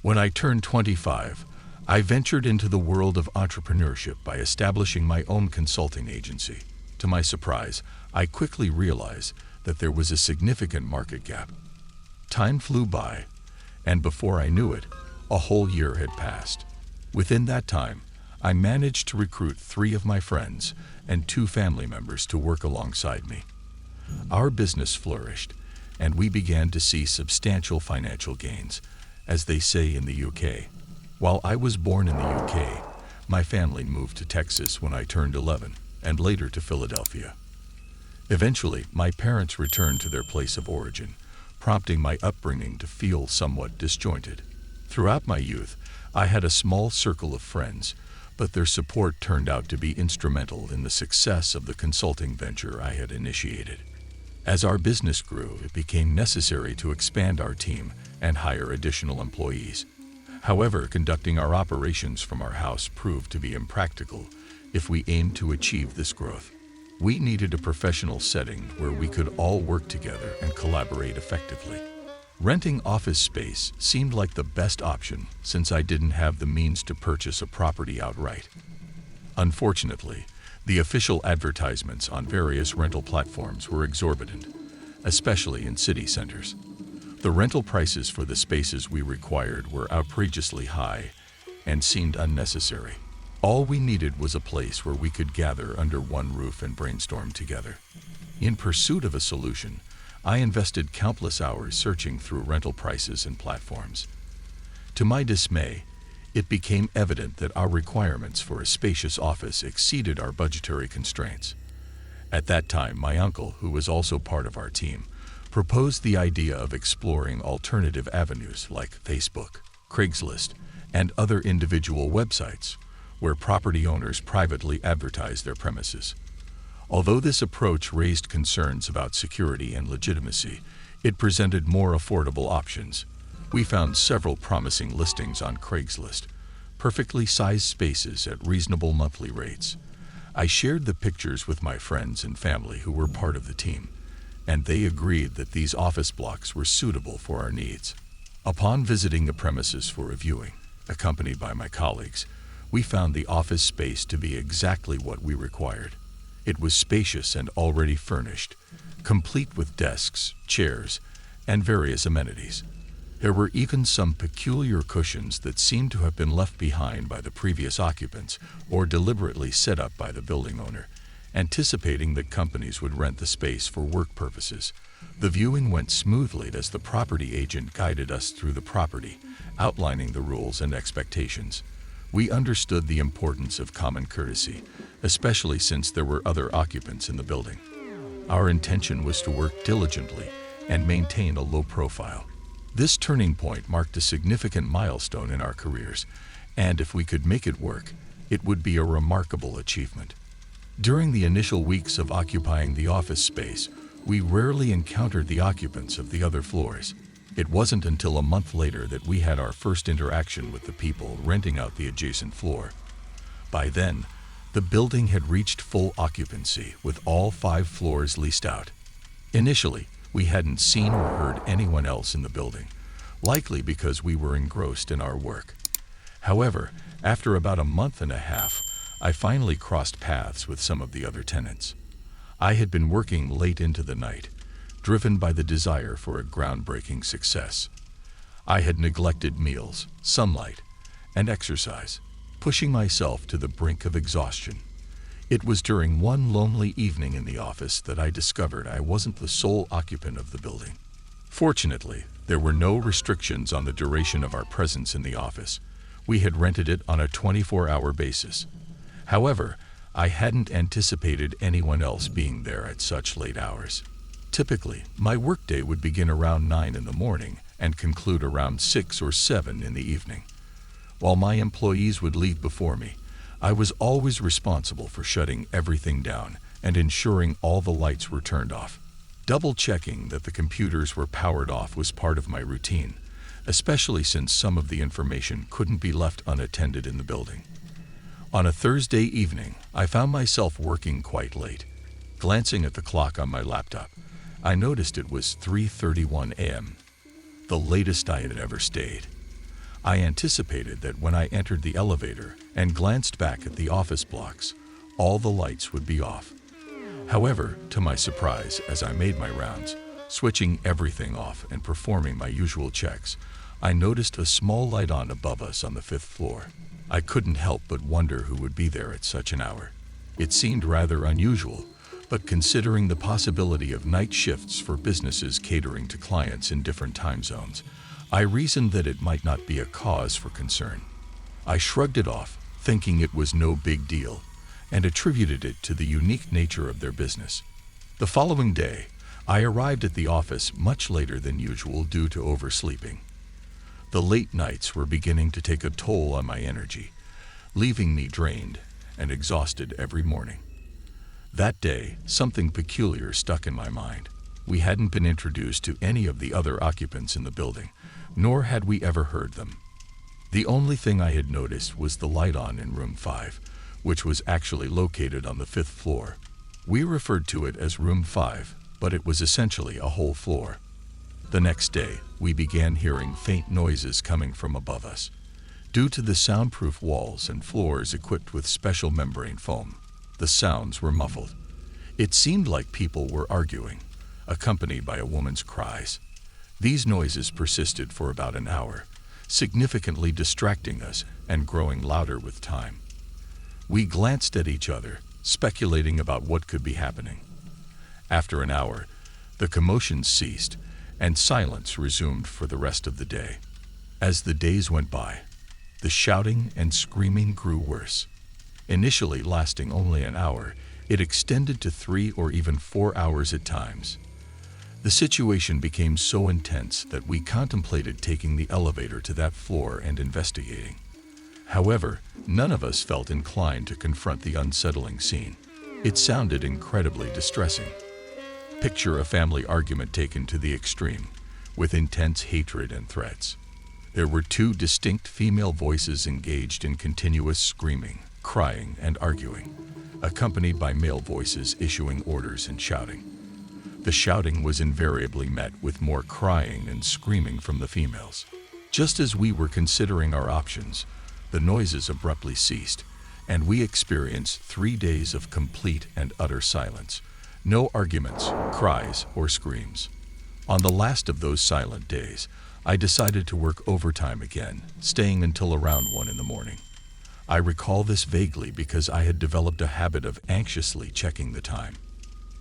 When I turned 25, I ventured into the world of entrepreneurship by establishing my own consulting agency. To my surprise, I quickly realized that there was a significant market gap. Time flew by, and before I knew it, a whole year had passed. Within that time, I managed to recruit 3 of my friends and 2 family members to work alongside me. Our business flourished, and we began to see substantial financial gains, as they say in the UK. While I was born in the UK, my family moved to Texas when I turned 11, and later to Philadelphia. Eventually, my parents returned to their place of origin, prompting my upbringing to feel somewhat disjointed. Throughout my youth, I had a small circle of friends, but their support turned out to be instrumental in the success of the consulting venture I had initiated. As our business grew, it became necessary to expand our team and hire additional employees. However, conducting our operations from our house proved to be impractical if we aimed to achieve this growth. We needed a professional setting where we could all work together and collaborate effectively. Renting office space seemed like the best option since I didn't have the means to purchase a property outright. Unfortunately, the official advertisements on various rental platforms were exorbitant, especially in city centers. The rental prices for the spaces we required were outrageously high and seemed unnecessary. All we needed was a place where we could gather under one roof and brainstorm together. In pursuit of a solution, I invested countless hours searching through rental prices and platforms. To my dismay, it became evident that our requirements for a spacious office exceeded our budgetary constraints. At that time, my uncle, who was also part of our team, proposed the idea of exploring alternative avenues like Facebook, Craigslist, and other individual websites where property owners privately advertise their premises. Although this approach raised concerns about security and legitimacy, it presented more affordable options. We found several promising listings on Craigslist, perfectly sized spaces at reasonable monthly rates. I shared the pictures with my friends and family who were part of the team, and they agreed that these office blocks were suitable for our needs. Upon visiting the premises for a viewing, accompanied by my colleagues, we found the office space to be exactly what we required. It was spacious and already furnished, complete with desks, chairs, and various amenities. There were even some peculiar cushions that seemed to have been left behind by the previous occupants or deliberately set up by the building owner, anticipating that companies would rent the space for work purposes. The viewing went smoothly as the property agent guided us through the property, outlining the rules and expectations. We understood the importance of common courtesy, especially since there were other occupants in the building. Our intention was to work diligently and maintain a low profile. This turning point marked a significant milestone in our careers, and if we could make it work, it would be a remarkable achievement. During the initial weeks of occupying the office space, we rarely encountered the occupants of the other floors. It wasn't until a month later that we had our first interaction with the people renting out the adjacent floor. By then, the building had reached full occupancy with all 5 floors leased out. Initially, we hadn't seen or heard anyone else in the building, likely because we were engrossed in our work. However, after about a month and a half, I finally crossed paths with some of the other tenants. I had been working late into the night, driven by the desire for a groundbreaking success. I had neglected meals, sunlight, and exercise, pushing myself to the brink of exhaustion. It was during one lonely evening in the office that I discovered I wasn't the sole occupant of the building. Fortunately, there were no restrictions on the duration of our presence in the office. We had rented it on a 24-hour basis. However, I hadn't anticipated anyone else being there at such late hours. Typically, my workday would begin around 9 in the morning and conclude around 6 or 7 in the evening. While my employees would leave before me, I was always responsible for shutting everything down and ensuring all the lights were turned off. Double-checking that the computers were powered off was part of my routine, especially since some of the information couldn't be left unattended in the building. On a Thursday evening, I found myself working quite late. Glancing at the clock on my laptop, I noticed it was 3:31 a.m., the latest I had ever stayed. I anticipated that when I entered the elevator and glanced back at the office blocks, all the lights would be off. However, to my surprise, as I made my rounds, switching everything off and performing my usual checks, I noticed a small light on above us on the 5th floor. I couldn't help but wonder who would be there at such an hour. It seemed rather unusual, but considering the possibility of night shifts for businesses catering to clients in different time zones, I reasoned that it might not be a cause for concern. I shrugged it off, thinking it was no big deal, and attributed it to the unique nature of their business. The following day, I arrived at the office much later than usual due to oversleeping. The late nights were beginning to take a toll on my energy, leaving me drained and exhausted every morning. That day, something peculiar stuck in my mind. We hadn't been introduced to any of the other occupants in the building, nor had we ever heard them. The only thing I had noticed was the light on in room 5, which was actually located on the 5th floor. We referred to it as room 5, but it was essentially a whole floor. The next day, we began hearing faint noises coming from above us. Due to the soundproof walls and floors equipped with special membrane foam, the sounds were muffled. It seemed like people were arguing, accompanied by a woman's cries. These noises persisted for about an hour, significantly distracting us and growing louder with time. We glanced at each other, speculating about what could be happening. After an hour, the commotion ceased, and silence resumed for the rest of the day. As the days went by, the shouting and screaming grew worse. Initially lasting only an hour, it extended to 3 or even 4 hours at times. The situation became so intense that we contemplated taking the elevator to that floor and investigating. However, none of us felt inclined to confront the unsettling scene. It sounded incredibly distressing. Picture a family argument taken to the extreme, with intense hatred and threats. There were 2 distinct female voices engaged in continuous screaming, crying, and arguing, accompanied by male voices issuing orders and shouting. The shouting was invariably met with more crying and screaming from the females. Just as we were considering our options, the noises abruptly ceased, and we experienced 3 days of complete and utter silence. No arguments, cries, or screams. On the last of those silent days, I decided to work overtime again, staying until around 1 in the morning. I recall this vaguely because I had developed a habit of anxiously checking the time.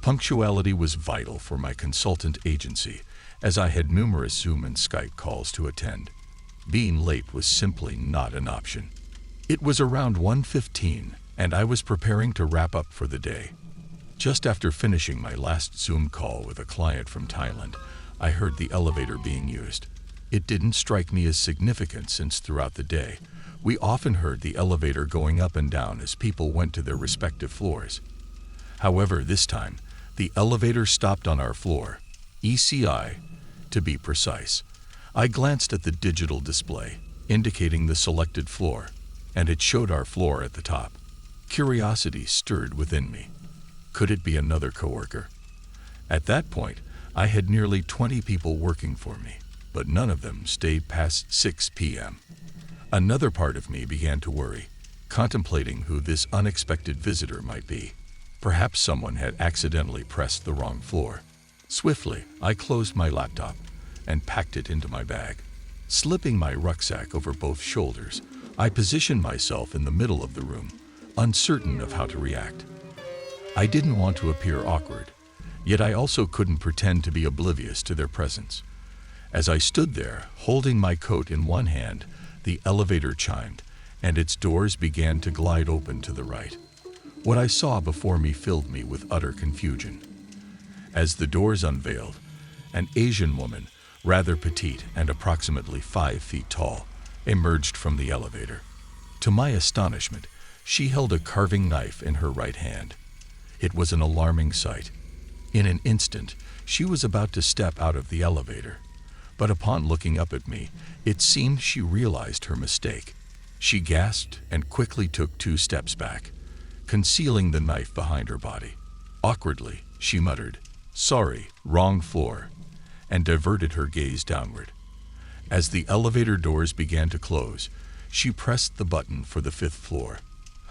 Punctuality was vital for my consultant agency, as I had numerous Zoom and Skype calls to attend. Being late was simply not an option. It was around 1:15, and I was preparing to wrap up for the day. Just after finishing my last Zoom call with a client from Thailand, I heard the elevator being used. It didn't strike me as significant since throughout the day, we often heard the elevator going up and down as people went to their respective floors. However, this time, the elevator stopped on our floor, ECI, to be precise. I glanced at the digital display, indicating the selected floor, and it showed our floor at the top. Curiosity stirred within me. Could it be another coworker? At that point, I had nearly 20 people working for me, but none of them stayed past 6 p.m. Another part of me began to worry, contemplating who this unexpected visitor might be. Perhaps someone had accidentally pressed the wrong floor. Swiftly, I closed my laptop and packed it into my bag. Slipping my rucksack over both shoulders, I positioned myself in the middle of the room, uncertain of how to react. I didn't want to appear awkward, yet I also couldn't pretend to be oblivious to their presence. As I stood there, holding my coat in one hand, the elevator chimed, and its doors began to glide open to the right. What I saw before me filled me with utter confusion. As the doors unveiled, an Asian woman, rather petite and approximately 5 feet tall, emerged from the elevator. To my astonishment, she held a carving knife in her right hand. It was an alarming sight. In an instant, she was about to step out of the elevator, but upon looking up at me, it seemed she realized her mistake. She gasped and quickly took 2 steps back, concealing the knife behind her body. Awkwardly, she muttered, "Sorry, wrong floor," and diverted her gaze downward. As the elevator doors began to close, she pressed the button for the 5th floor.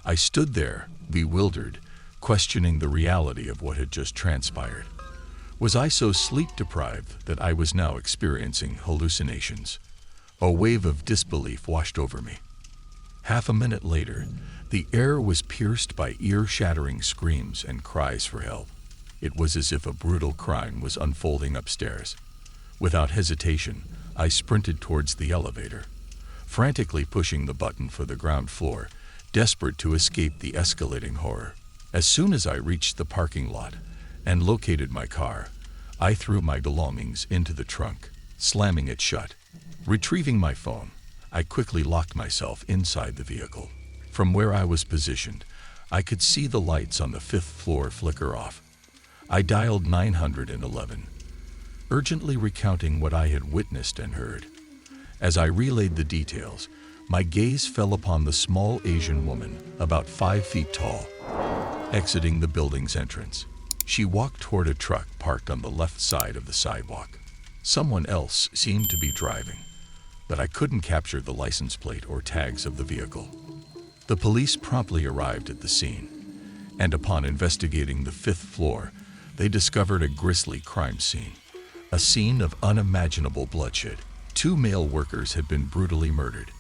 I stood there, bewildered, questioning the reality of what had just transpired. Was I so sleep-deprived that I was now experiencing hallucinations? A wave of disbelief washed over me. Half a minute later, the air was pierced by ear-shattering screams and cries for help. It was as if a brutal crime was unfolding upstairs. Without hesitation, I sprinted towards the elevator, frantically pushing the button for the ground floor, desperate to escape the escalating horror. As soon as I reached the parking lot and located my car, I threw my belongings into the trunk, slamming it shut. Retrieving my phone, I quickly locked myself inside the vehicle. From where I was positioned, I could see the lights on the 5th floor flicker off. I dialed 911, urgently recounting what I had witnessed and heard. As I relayed the details, my gaze fell upon the small Asian woman, about 5 feet tall, exiting the building's entrance. She walked toward a truck parked on the left side of the sidewalk. Someone else seemed to be driving, but I couldn't capture the license plate or tags of the vehicle. The police promptly arrived at the scene, and upon investigating the 5th floor, they discovered a grisly crime scene. A scene of unimaginable bloodshed. 2 male workers had been brutally murdered.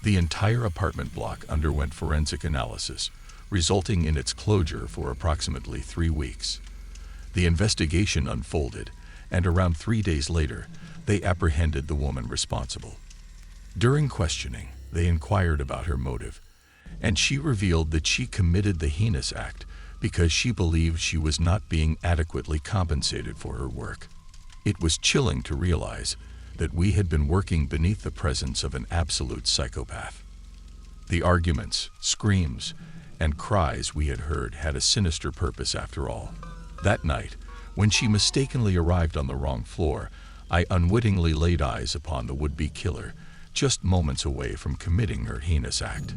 The entire apartment block underwent forensic analysis, resulting in its closure for approximately 3 weeks. The investigation unfolded, and around 3 days later, they apprehended the woman responsible. During questioning, they inquired about her motive, and she revealed that she committed the heinous act because she believed she was not being adequately compensated for her work. It was chilling to realize that we had been working beneath the presence of an absolute psychopath. The arguments, screams, and cries we had heard had a sinister purpose after all. That night, when she mistakenly arrived on the wrong floor, I unwittingly laid eyes upon the would-be killer, just moments away from committing her heinous act.